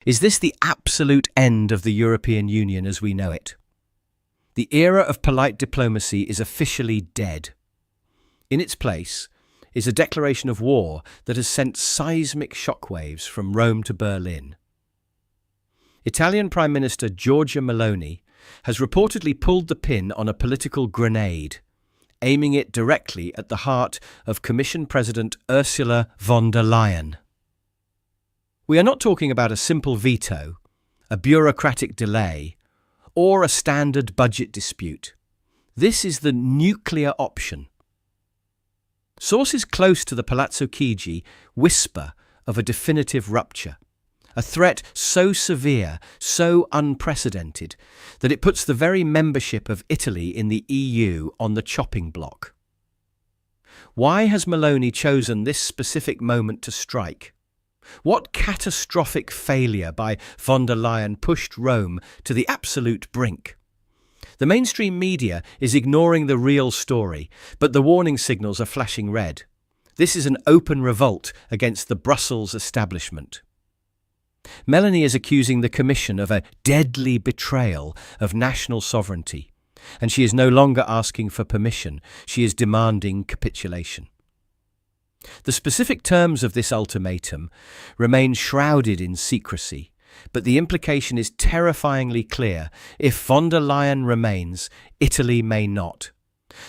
Is this the absolute end of the European Union as we know it? The era of polite diplomacy is officially dead. In its place is a declaration of war that has sent seismic shockwaves from Rome to Berlin. Italian Prime Minister Giorgia Meloni has reportedly pulled the pin on a political grenade, aiming it directly at the heart of Commission President Ursula von der Leyen. We are not talking about a simple veto, a bureaucratic delay, or a standard budget dispute. This is the nuclear option. Sources close to the Palazzo Chigi whisper of a definitive rupture, a threat so severe, so unprecedented, that it puts the very membership of Italy in the EU on the chopping block. Why has Meloni chosen this specific moment to strike? What catastrophic failure by von der Leyen pushed Rome to the absolute brink? The mainstream media is ignoring the real story, but the warning signals are flashing red. This is an open revolt against the Brussels establishment. Meloni is accusing the Commission of a deadly betrayal of national sovereignty, and she is no longer asking for permission, she is demanding capitulation. The specific terms of this ultimatum remain shrouded in secrecy, but the implication is terrifyingly clear. If von der Leyen remains, Italy may not.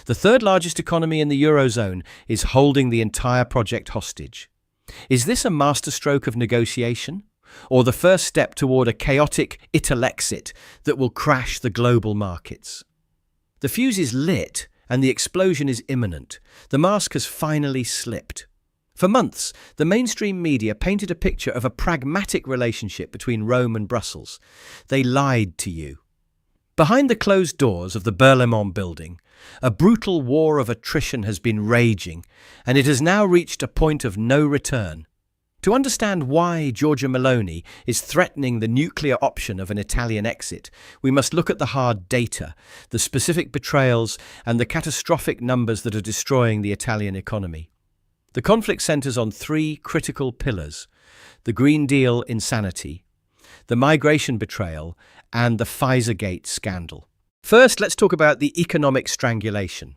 The third largest economy in the Eurozone is holding the entire project hostage. Is this a masterstroke of negotiation, or the first step toward a chaotic Italexit that will crash the global markets? The fuse is lit and the explosion is imminent. The mask has finally slipped. For months, the mainstream media painted a picture of a pragmatic relationship between Rome and Brussels. They lied to you. Behind the closed doors of the Berlaymont building, a brutal war of attrition has been raging, and it has now reached a point of no return. To understand why Giorgia Meloni is threatening the nuclear option of an Italian exit, we must look at the hard data, the specific betrayals, and the catastrophic numbers that are destroying the Italian economy. The conflict centres on three critical pillars: the Green Deal insanity, the migration betrayal, and the Pfizer scandal. First, let's talk about the economic strangulation.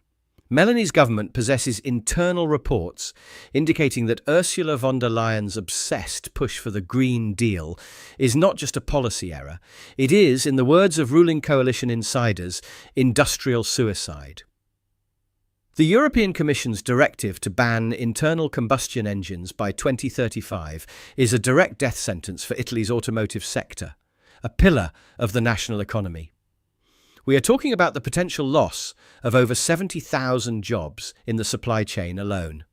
Meloni's government possesses internal reports indicating that Ursula von der Leyen's obsessed push for the Green Deal is not just a policy error, it is, in the words of ruling coalition insiders, industrial suicide. The European Commission's directive to ban internal combustion engines by 2035 is a direct death sentence for Italy's automotive sector, a pillar of the national economy. We are talking about the potential loss of over 70,000 jobs in the supply chain alone.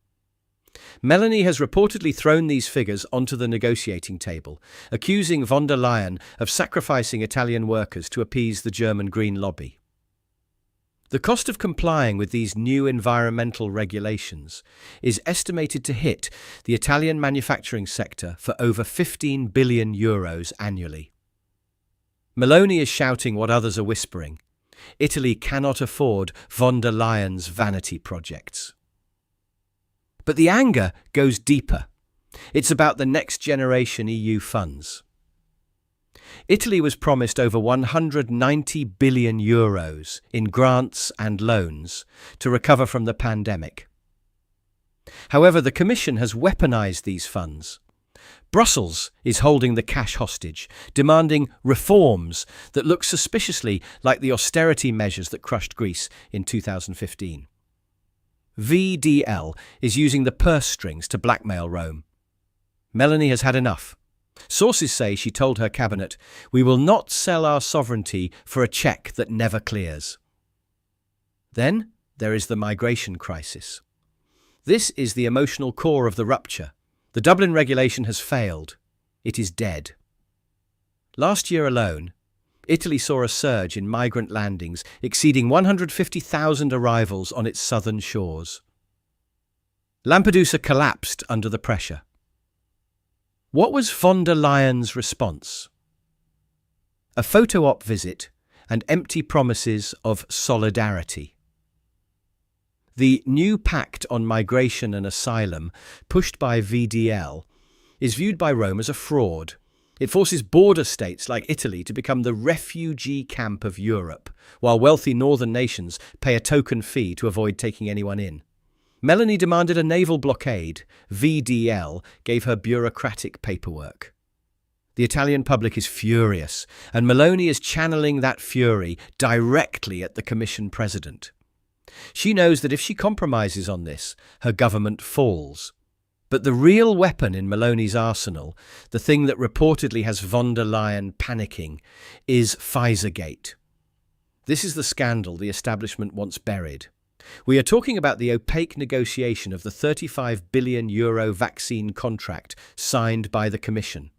Meloni has reportedly thrown these figures onto the negotiating table, accusing von der Leyen of sacrificing Italian workers to appease the German Green lobby. The cost of complying with these new environmental regulations is estimated to hit the Italian manufacturing sector for over €15 billion annually. Meloni is shouting what others are whispering. Italy cannot afford von der Leyen's vanity projects. But the anger goes deeper. It's about the next generation EU funds. Italy was promised over €190 billion in grants and loans to recover from the pandemic. However, the Commission has weaponized these funds. Brussels is holding the cash hostage, demanding reforms that look suspiciously like the austerity measures that crushed Greece in 2015. VDL is using the purse strings to blackmail Rome. Meloni has had enough. Sources say she told her cabinet, "We will not sell our sovereignty for a cheque that never clears." Then there is the migration crisis. This is the emotional core of the rupture. The Dublin regulation has failed. It is dead. Last year alone, Italy saw a surge in migrant landings exceeding 150,000 arrivals on its southern shores. Lampedusa collapsed under the pressure. What was von der Leyen's response? A photo-op visit and empty promises of solidarity. The new pact on migration and asylum, pushed by VDL, is viewed by Rome as a fraud. It forces border states like Italy to become the refugee camp of Europe, while wealthy northern nations pay a token fee to avoid taking anyone in. Meloni demanded a naval blockade. VDL gave her bureaucratic paperwork. The Italian public is furious, and Meloni is channeling that fury directly at the Commission President. She knows that if she compromises on this, her government falls. But the real weapon in Meloni's arsenal, the thing that reportedly has von der Leyen panicking, is Pfizergate. This is the scandal the establishment wants buried. We are talking about the opaque negotiation of the €35 billion vaccine contract signed by the Commission.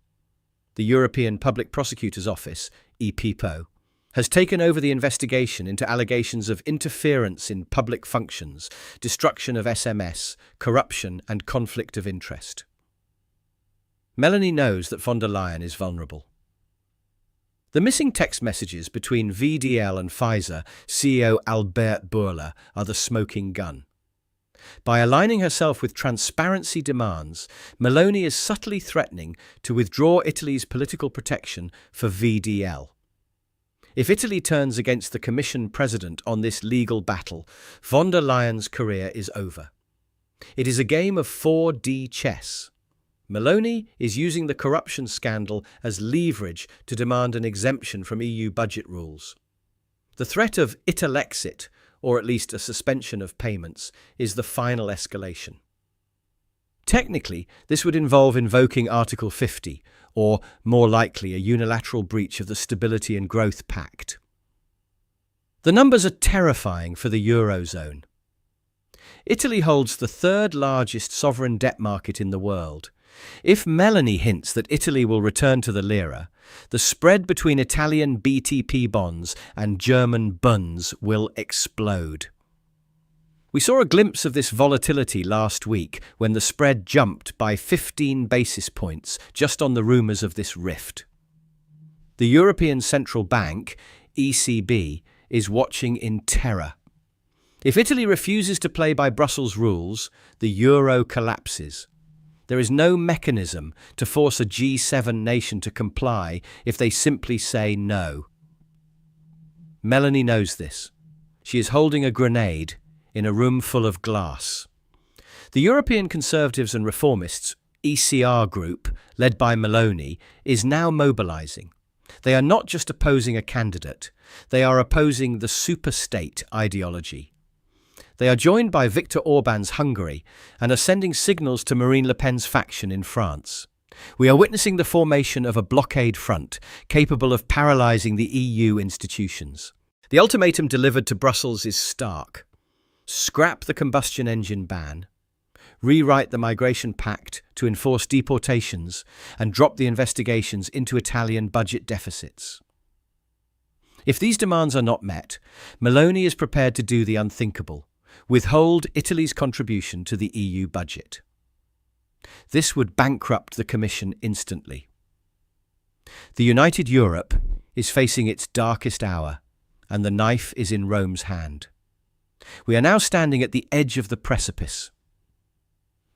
The European Public Prosecutor's Office, EPPO, has taken over the investigation into allegations of interference in public functions, destruction of SMS, corruption and conflict of interest. Meloni knows that von der Leyen is vulnerable. The missing text messages between VDL and Pfizer CEO Albert Bourla are the smoking gun. By aligning herself with transparency demands, Meloni is subtly threatening to withdraw Italy's political protection for VDL. If Italy turns against the Commission President on this legal battle, von der Leyen's career is over. It is a game of 4D chess. Meloni is using the corruption scandal as leverage to demand an exemption from EU budget rules. The threat of Italexit, or at least a suspension of payments, is the final escalation. Technically, this would involve invoking Article 50, or, more likely, a unilateral breach of the Stability and Growth Pact. The numbers are terrifying for the Eurozone. Italy holds the third largest sovereign debt market in the world. If Meloni hints that Italy will return to the lira, the spread between Italian BTP bonds and German Bunds will explode. We saw a glimpse of this volatility last week when the spread jumped by 15 basis points just on the rumours of this rift. The European Central Bank, ECB, is watching in terror. If Italy refuses to play by Brussels rules, the euro collapses. There is no mechanism to force a G7 nation to comply if they simply say no. Meloni knows this. She is holding a grenade in a room full of glass. The European Conservatives and Reformists, ECR group, led by Meloni, is now mobilising. They are not just opposing a candidate, they are opposing the superstate ideology. They are joined by Viktor Orban's Hungary and are sending signals to Marine Le Pen's faction in France. We are witnessing the formation of a blockade front capable of paralysing the EU institutions. The ultimatum delivered to Brussels is stark. Scrap the combustion engine ban, rewrite the migration pact to enforce deportations, and drop the investigations into Italian budget deficits. If these demands are not met, Meloni is prepared to do the unthinkable, withhold Italy's contribution to the EU budget. This would bankrupt the Commission instantly. The united Europe is facing its darkest hour, and the knife is in Rome's hand. We are now standing at the edge of the precipice.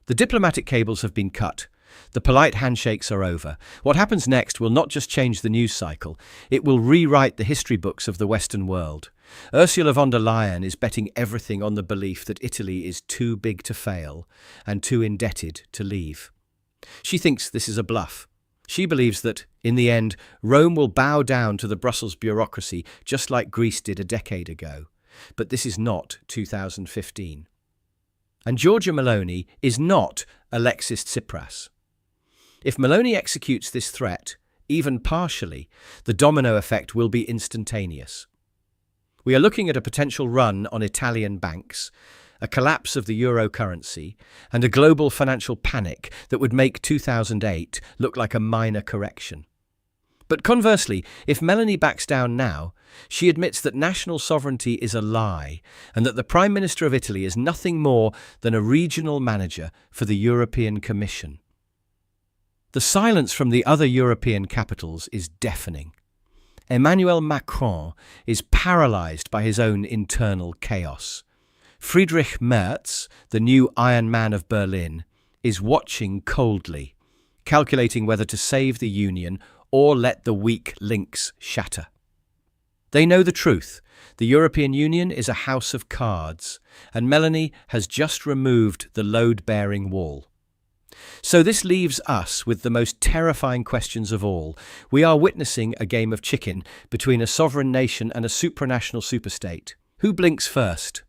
The diplomatic cables have been cut. The polite handshakes are over. What happens next will not just change the news cycle, it will rewrite the history books of the Western world. Ursula von der Leyen is betting everything on the belief that Italy is too big to fail and too indebted to leave. She thinks this is a bluff. She believes that, in the end, Rome will bow down to the Brussels bureaucracy just like Greece did a decade ago. But this is not 2015. And Giorgia Meloni is not Alexis Tsipras. If Meloni executes this threat, even partially, the domino effect will be instantaneous. We are looking at a potential run on Italian banks, a collapse of the euro currency, and a global financial panic that would make 2008 look like a minor correction. But conversely, if Meloni backs down now, she admits that national sovereignty is a lie and that the Prime Minister of Italy is nothing more than a regional manager for the European Commission. The silence from the other European capitals is deafening. Emmanuel Macron is paralysed by his own internal chaos. Friedrich Merz, the new Iron Man of Berlin, is watching coldly. calculating whether to save the Union or let the weak links shatter. They know the truth. The European Union is a house of cards, and Meloni has just removed the load-bearing wall. So this leaves us with the most terrifying questions of all. We are witnessing a game of chicken between a sovereign nation and a supranational superstate. Who blinks first?